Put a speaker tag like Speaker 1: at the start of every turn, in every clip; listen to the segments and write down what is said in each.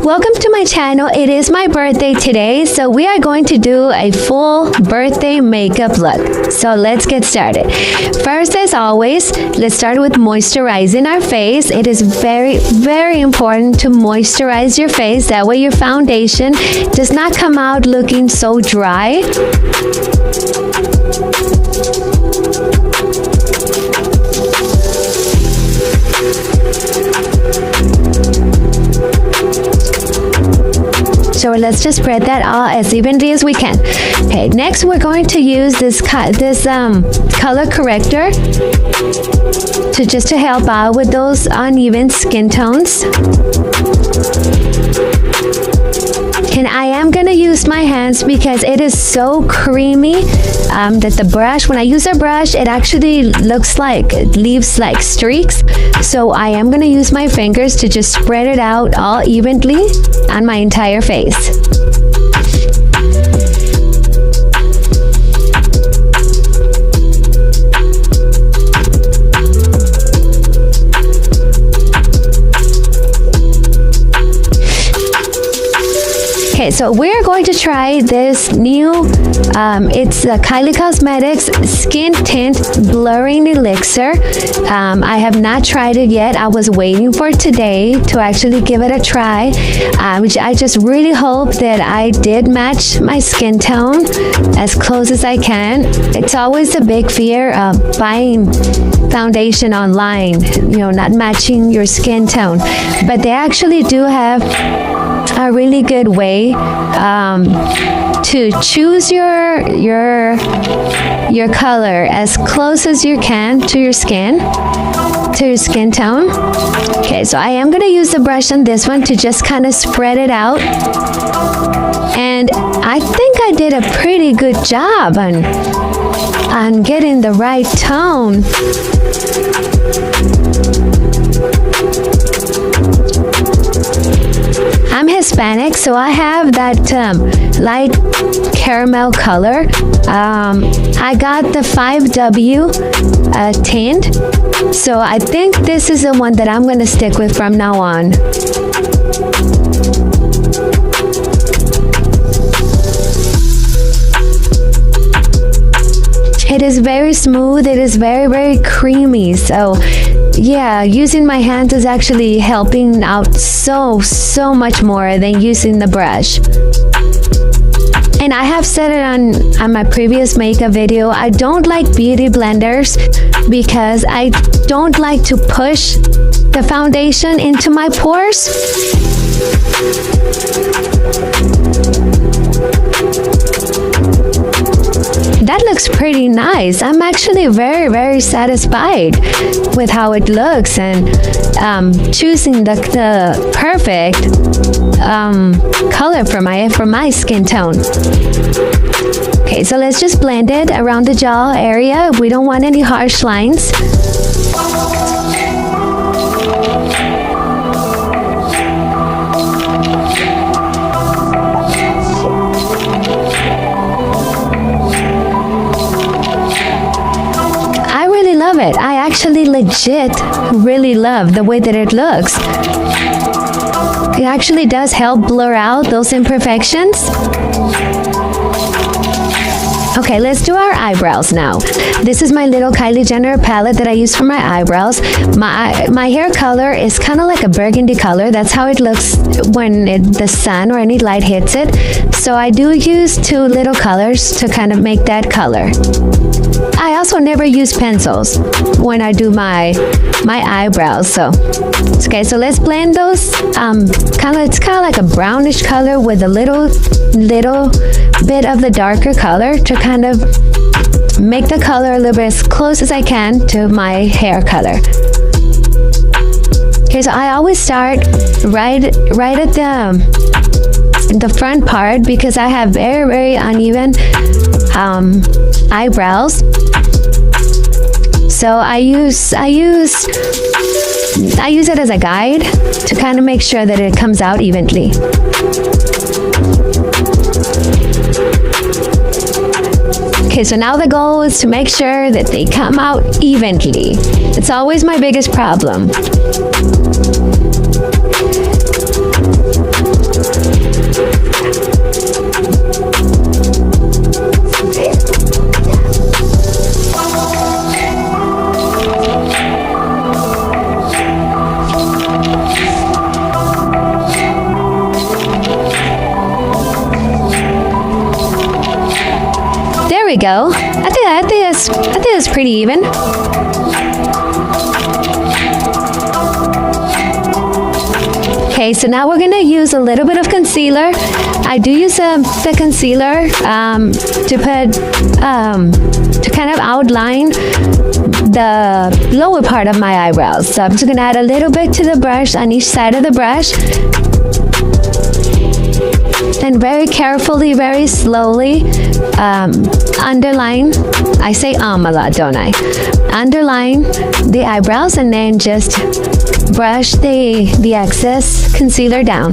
Speaker 1: Welcome to my channel. It is my birthday today, so we are going to do a full birthday makeup look. So let's get started. First, as always, let's start with moisturizing our face. It is very, very important to moisturize your face. That way your foundation does not come out looking so dry. So let's just spread that all as evenly as we can. Okay, next we're going to use this color corrector to help out with those uneven skin tones. And I am going to use my hands because it is so creamy that the brush, when I use a brush, it actually leaves like streaks. So I am going to use my fingers to just spread it out all evenly on my entire face. Okay, so we're going to try this new, it's Kylie Cosmetics Skin Tint Blurring Elixir. I have not tried it yet. I was waiting for today to actually give it a try. I just really hope that I did match my skin tone as close as I can. It's always a big fear of buying foundation online, you know, not matching your skin tone. But they actually do have a really good way to choose your color as close as you can to your skin tone. Okay, so I am going to use the brush on this one to just kind of spread it out, and I think I did a pretty good job on getting the right tone. I'm Hispanic, so I have that light caramel color. I got the 5W tint, so I think this is the one that I'm going to stick with from now on. It is very smooth. It is very, very creamy. So yeah, using my hands is actually helping out so much more than using the brush. And I have said it on my previous makeup video, I don't like beauty blenders because I don't like to push the foundation into my pores. That looks pretty nice. I'm actually very, very satisfied with how it looks, and choosing the perfect color for my skin tone. Okay, so let's just blend it around the jaw area. We don't want any harsh lines. It. I actually legit really love the way that it looks. It actually does help blur out those imperfections. Okay, let's do our eyebrows now. This is my little Kylie Jenner palette that I use for my eyebrows. My hair color is kind of like a burgundy color. That's how it looks when the sun or any light hits it. So I do use two little colors to kind of make that color. I also never use pencils when I do my eyebrows. So okay, so let's blend those. It's kind of like a brownish color with a little bit of the darker color to kind of make the color a little bit as close as I can to my hair color. Okay, so I always start right at the front part because I have very, very uneven eyebrows. So I use it as a guide to kind of make sure that it comes out evenly. Okay, so now the goal is to make sure that they come out evenly. It's always my biggest problem. go. I think that's pretty even. Okay, so now we're gonna use a little bit of concealer. I do use the concealer to kind of outline the lower part of my eyebrows. So I'm just gonna add a little bit to the brush on each side of the brush. And very carefully, very slowly underline. I say a lot, don't I? Underline the eyebrows and then just brush the excess concealer down.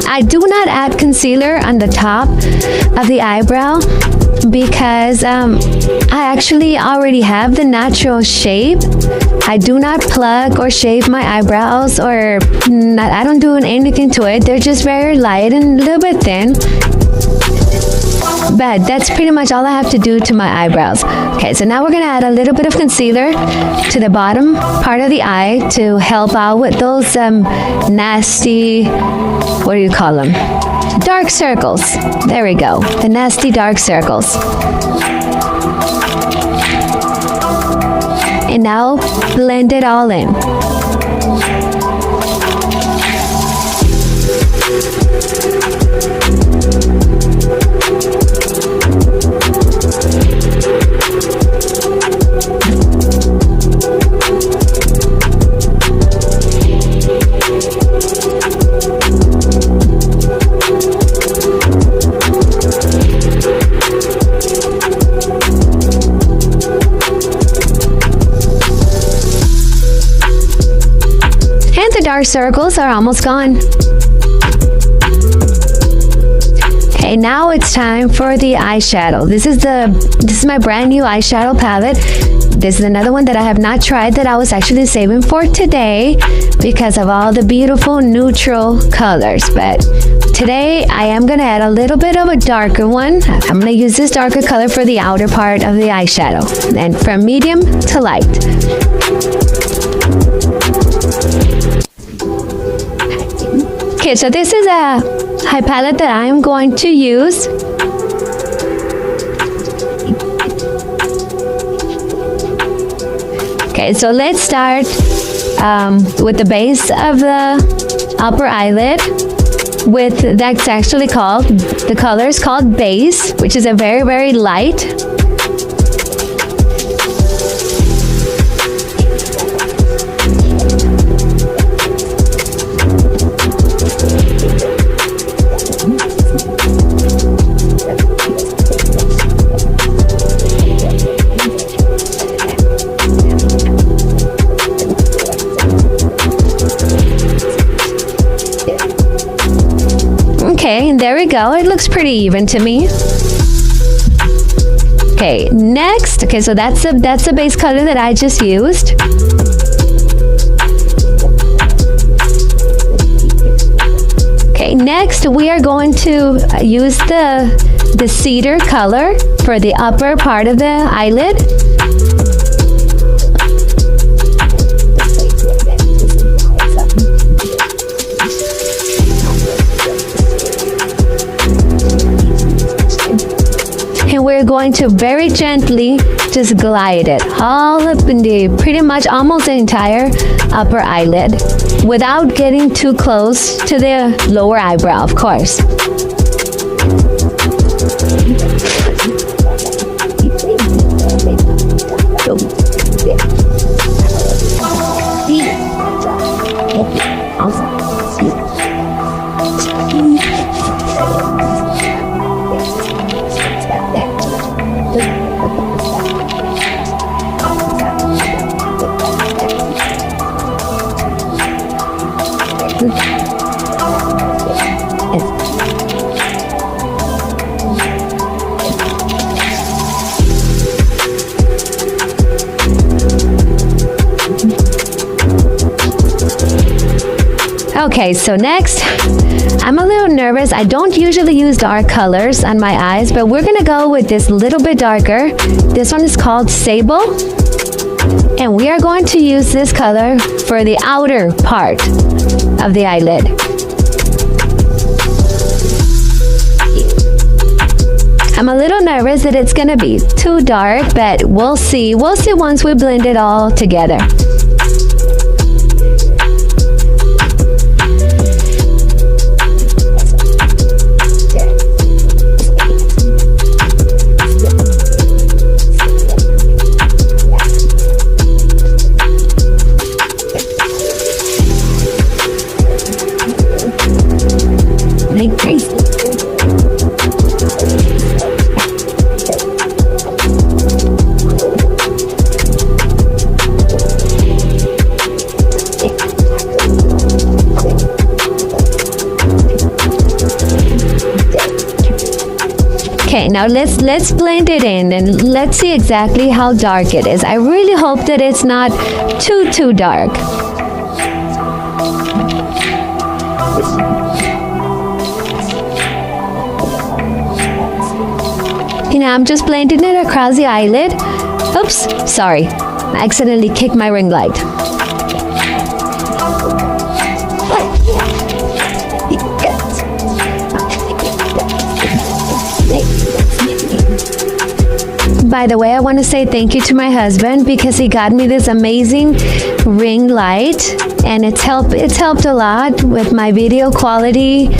Speaker 1: I do not add concealer on the top of the eyebrow because I actually already have the natural shape. I do not plug or shave my eyebrows I don't do anything to it. They're just very light and a little bit thin. But that's pretty much all I have to do to my eyebrows. Okay, so now we're gonna add a little bit of concealer to the bottom part of the eye to help out with those nasty, what do you call them? Dark circles. There we go. The nasty dark circles. And now blend it all in. Dark circles are almost gone. Okay, now it's time for the eyeshadow. This is my brand new eyeshadow palette. This is another one that I have not tried that I was actually saving for today because of all the beautiful neutral colors. But today I am gonna add a little bit of a darker one. I'm gonna use this darker color for the outer part of the eyeshadow, and from medium to light. Okay, so this is a eye palette that I am going to use. Okay, so let's start with the base of the upper eyelid. That's actually called, the color is called Base, which is a very, very light. Okay, and there we go. It looks pretty even to me. Okay, next. Okay, so that's the base color that I just used. Okay, next we are going to use the cedar color for the upper part of the eyelid. And we're going to very gently just glide it all up in pretty much almost the entire upper eyelid without getting too close to the lower eyebrow, of course. Okay, so next, I'm a little nervous. I don't usually use dark colors on my eyes, but we're gonna go with this little bit darker. This one is called Sable. And we are going to use this color for the outer part of the eyelid. I'm a little nervous that it's gonna be too dark, but we'll see. We'll see once we blend it all together. Like crazy. Okay, now let's blend it in and let's see exactly how dark it is. I really hope that it's not too dark. You know, I'm just blending it across the eyelid. Oops, sorry. I accidentally kicked my ring light. By the way, I want to say thank you to my husband because he got me this amazing ring light and it's helped a lot with my video quality.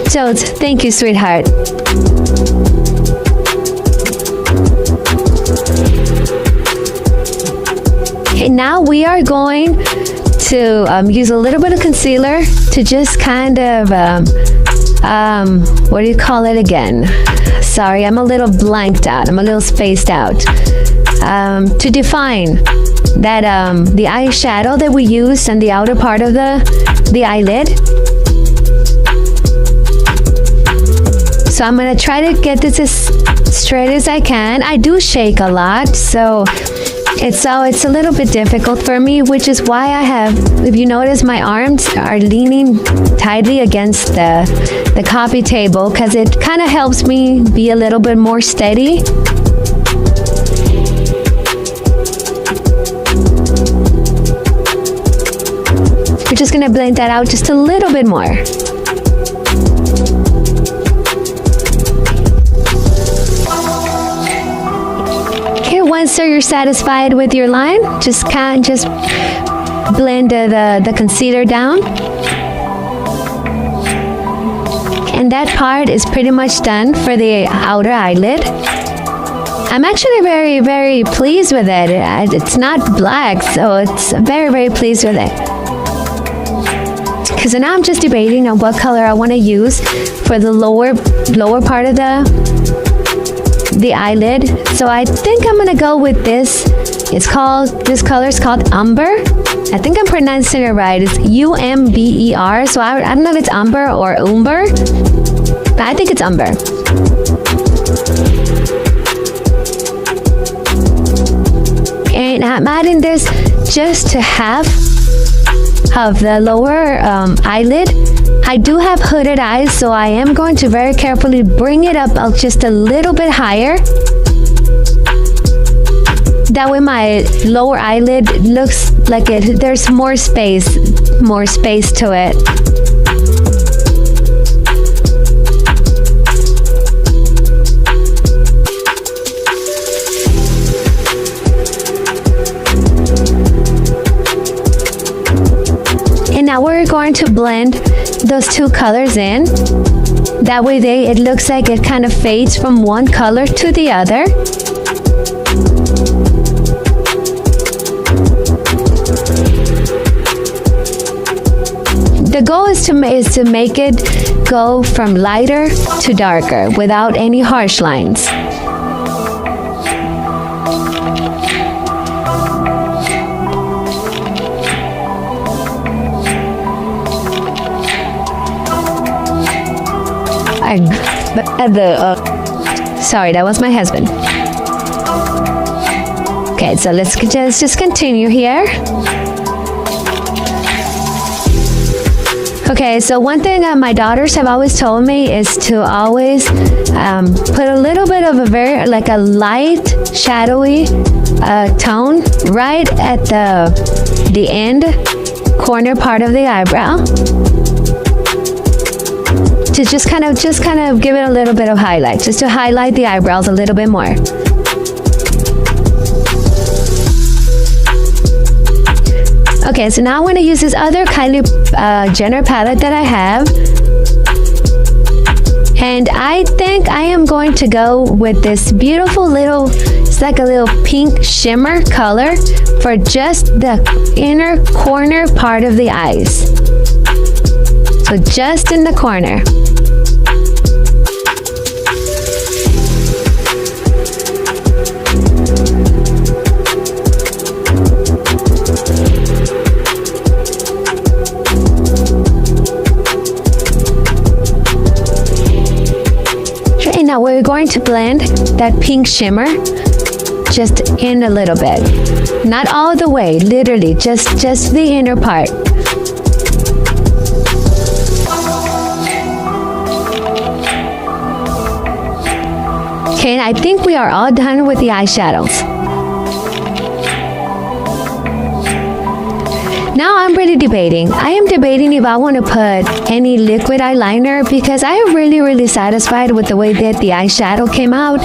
Speaker 1: So thank you, sweetheart. Okay, now we are going to use a little bit of concealer to just kind of, what do you call it again? Sorry, I'm a little blanked out. I'm a little spaced out. To define that the eyeshadow that we use in the outer part of the eyelid. So I'm gonna try to get this as straight as I can. I do shake a lot, so it's a little bit difficult for me, which is why I have, if you notice, my arms are leaning tightly against the coffee table because it kind of helps me be a little bit more steady. We're just gonna blend that out just a little bit more. Once you're satisfied with your line, just blend the concealer down. And that part is pretty much done for the outer eyelid. I'm actually very, very pleased with it. It's not black, so it's very, very pleased with it. Because now I'm just debating on what color I want to use for the lower part of the eyelid. So I think I'm gonna go with this. This color is called Umber. I think I'm pronouncing it right. It's U-M-B-E-R. So I don't know if it's Umber or Umber, but I think it's Umber. And I'm adding this just to half of the lower eyelid. I do have hooded eyes, so I am going to very carefully bring it up just a little bit higher. That way my lower eyelid looks like there's more space to it. And now we're going to blend those two colors in. That way it looks like it kind of fades from one color to the other. The goal is to make it go from lighter to darker without any harsh lines. Sorry, that was my husband. Okay, so let's just continue here. Okay, so one thing that my daughters have always told me is to always put a little bit of like a light, shadowy tone right at the end corner part of the eyebrow to just kind of give it a little bit of highlight, just to highlight the eyebrows a little bit more. Okay, so now I'm going to use this other Kylie Jenner palette that I have. And I think I am going to go with this beautiful little, it's like a little pink shimmer color for just the inner corner part of the eyes. So just in the corner. Now we're going to blend that pink shimmer just in a little bit. Not all the way, literally, just the inner part. Okay, and I think we are all done with the eyeshadows. Now I'm really debating. I am debating if I want to put any liquid eyeliner because I am really satisfied with the way that the eyeshadow came out.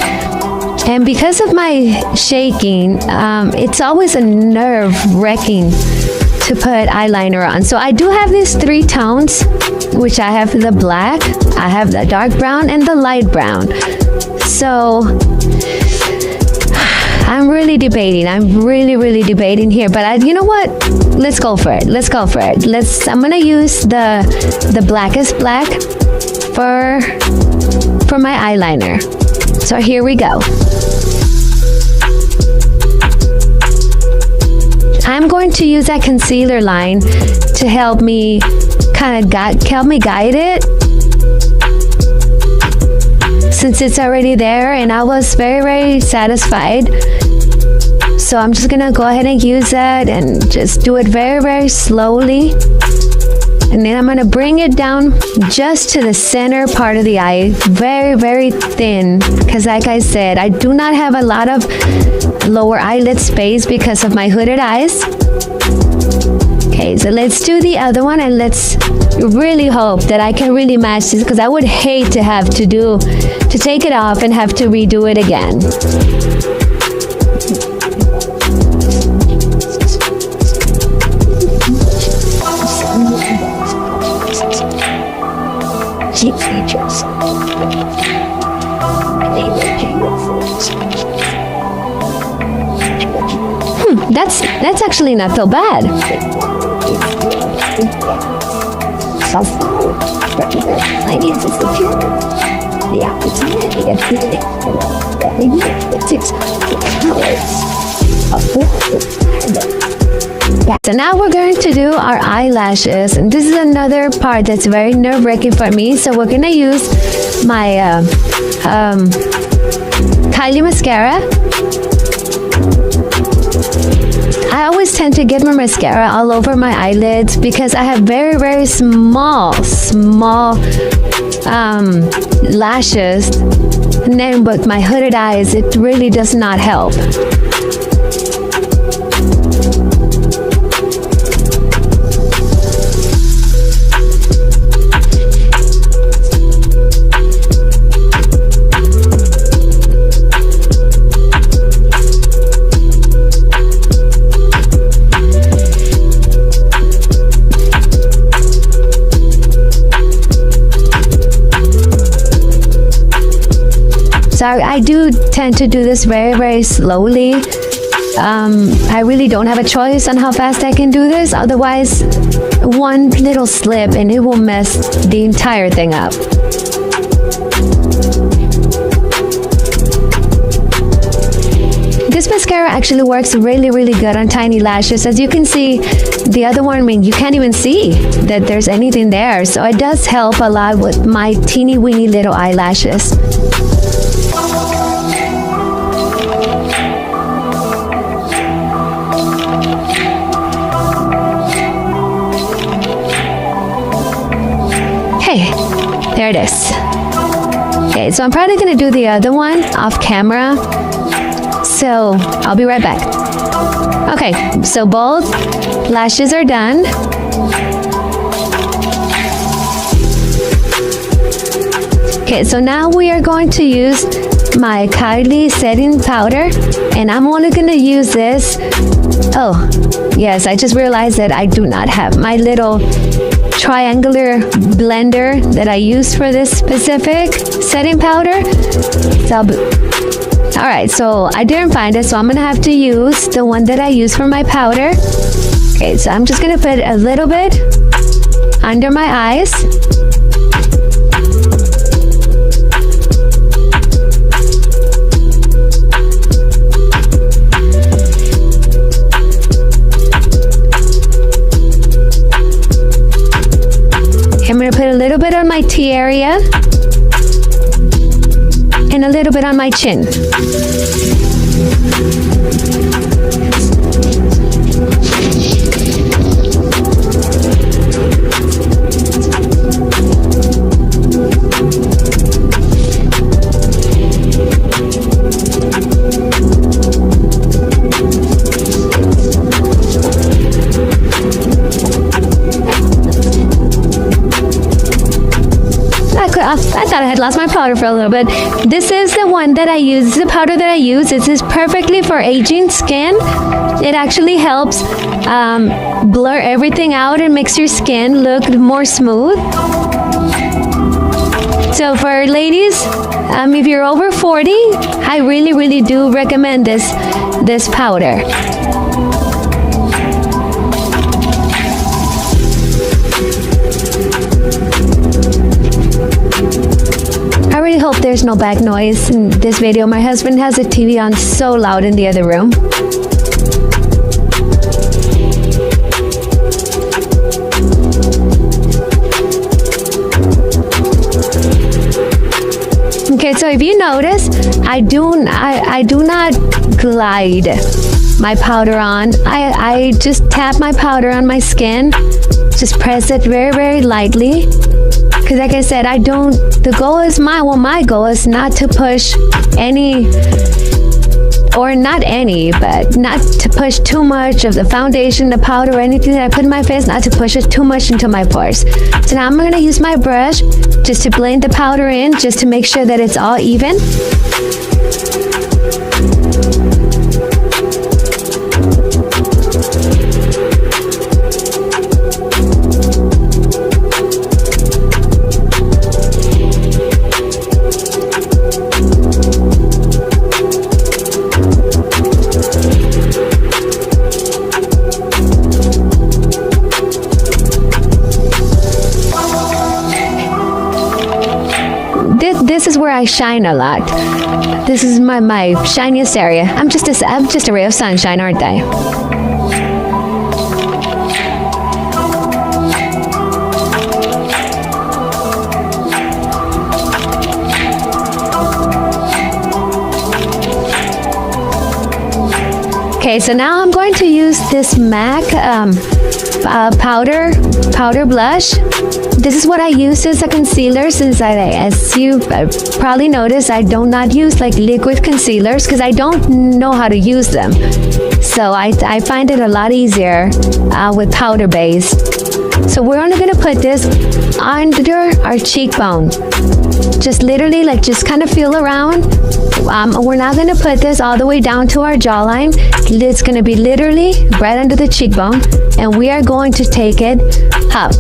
Speaker 1: And because of my shaking, it's always a nerve-wracking to put eyeliner on. So I do have these 3 tones, which I have the black, I have the dark brown, and the light brown. So I'm really debating. I'm really debating here. But you know what? Let's go for it. Let's go for it. I'm gonna use the blackest black for my eyeliner. So here we go. I'm going to use that concealer line to help me guide it, since it's already there, and I was very satisfied. So I'm just gonna go ahead and use that and just do it very slowly. And then I'm gonna bring it down just to the center part of the eye, very thin, because like I said, I do not have a lot of lower eyelid space because of my hooded eyes. Okay, so let's do the other one, and let's really hope that I can really match this, because I would hate to have to take it off and have to redo it again. That's actually not so bad. So now we're going to do our eyelashes, and this is another part that's very nerve-wracking for me. So we're gonna use my Kylie mascara. I always tend to get my mascara all over my eyelids because I have very small lashes, and then with my hooded eyes, it really does not help. So I do tend to do this very slowly. I really don't have a choice on how fast I can do this. Otherwise, one little slip and it will mess the entire thing up. This mascara actually works really good on tiny lashes. As you can see, the other one, I mean, you can't even see that there's anything there. So it does help a lot with my teeny weeny little eyelashes. Okay, there it is. Okay, so I'm probably gonna do the other one off camera. So I'll be right back. Okay, so both lashes are done. Okay, so now we are going to use my Kylie setting powder, and I'm only going to use this. Oh, yes, I just realized that I do not have my little triangular blender that I use for this specific setting powder. So all right, so I didn't find it, so I'm going to have to use the one that I use for my powder. Okay, so I'm just going to put a little bit under my eyes. I'm going to put a little bit on my T area and a little bit on my chin. I thought I had lost my powder for a little bit. This is the one that I use. This is the powder that I use. This is perfectly for aging skin. It actually helps blur everything out and makes your skin look more smooth. So for ladies, if you're over 40, I really do recommend this powder. I really hope there's no back noise in this video. My husband has the TV on so loud in the other room. Okay, so if you notice, I do not glide my powder on. I just tap my powder on my skin, just press it very lightly. Because like I said, my goal is not to push not to push too much of the foundation, the powder, or anything that I put in my face, not to push it too much into my pores. So now I'm going to use my brush just to blend the powder in, just to make sure that it's all even. This is where I shine a lot. This is my shiniest area. I'm just a ray of sunshine, aren't I? Okay, so now I'm going to use this MAC powder blush. This is what I use as a concealer, since as you probably noticed, I do not use like liquid concealers because I don't know how to use them. So I find it a lot easier with powder base. So we're only going to put this under our cheekbone. Just literally just kind of feel around. We're not going to put this all the way down to our jawline. It's going to be literally right under the cheekbone, and we are going to take it up.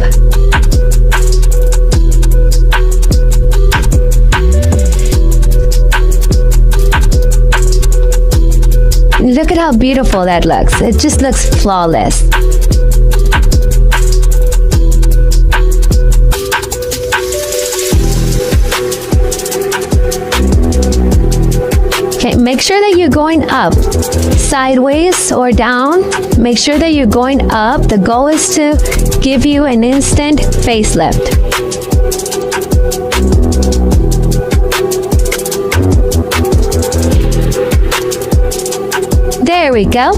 Speaker 1: Look at how beautiful that looks. It just looks flawless. Okay, make sure that you're going up, sideways or down. Make sure that you're going up. The goal is to give you an instant facelift. There we go.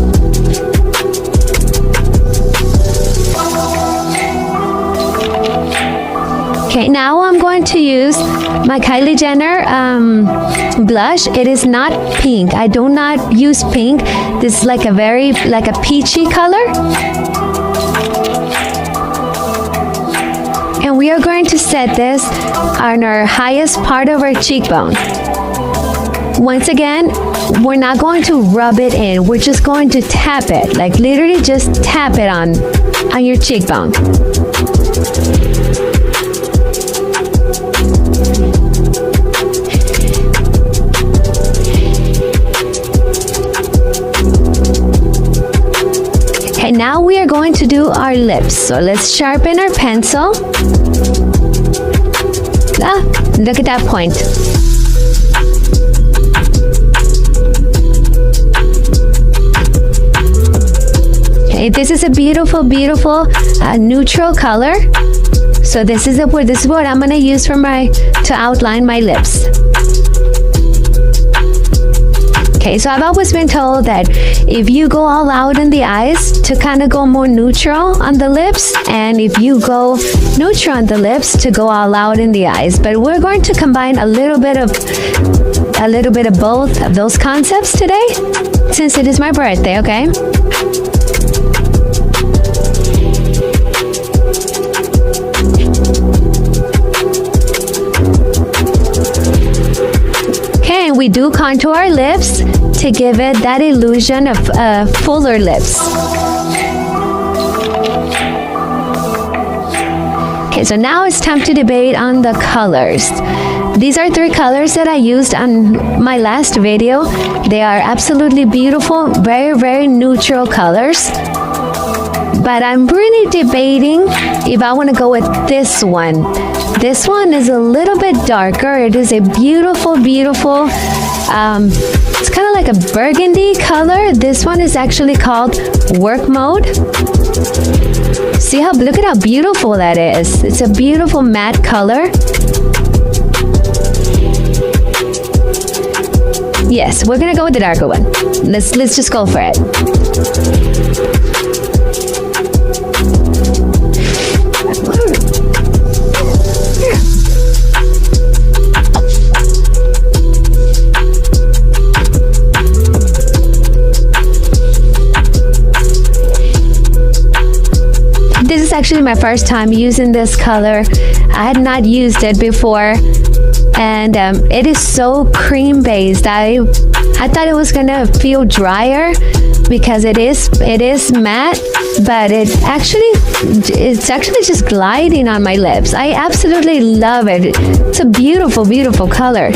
Speaker 1: Okay, now I'm going to use my Kylie Jenner blush. It is not pink. I do not use pink. This is like a peachy color. And we are going to set this on our highest part of our cheekbone. Once again, we're not going to rub it in. We're just going to tap it, like literally just tap it on your cheekbone. Okay, now we are going to do our lips. So let's sharpen our pencil. Look at that point. Okay, this is a beautiful, beautiful neutral color. So this is what I'm gonna use to outline my lips. Okay, so I've always been told that if you go all out in the eyes, to kind of go more neutral on the lips, and if you go neutral on the lips, to go all out in the eyes. But we're going to combine a little bit of both of those concepts today, since it is my birthday, okay? Okay, we do contour our lips to give it that illusion of fuller lips. Okay, so now it's time to debate on the colors. These are 3 colors that I used on my last video. They are absolutely beautiful, very, very neutral colors. But I'm really debating if I want to go with this one. This one is a little bit darker. It is a beautiful, beautiful, it's kind of like a burgundy color. This one is actually called Work Mode. Look at how beautiful that is. It's a beautiful matte color. Yes, we're gonna go with the darker one. Let's just go for it. This is actually my first time using this color. I had not used it before, and it is so cream based. I thought it was gonna feel drier because it is matte, but it's actually just gliding on my lips. I absolutely love it. It's a beautiful, beautiful color.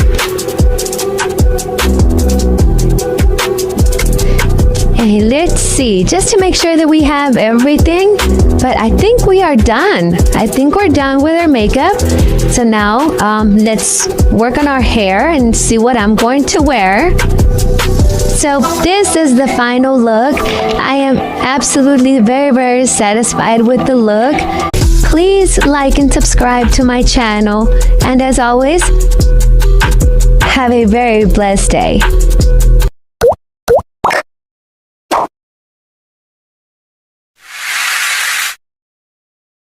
Speaker 1: Okay, let's see, just to make sure that we have everything, but I think we are done. I think we're done with our makeup. So now let's work on our hair and see what I'm going to wear. So this is the final look. I am absolutely very, very satisfied with the look. Please like and subscribe to my channel. And as always, have a very blessed day.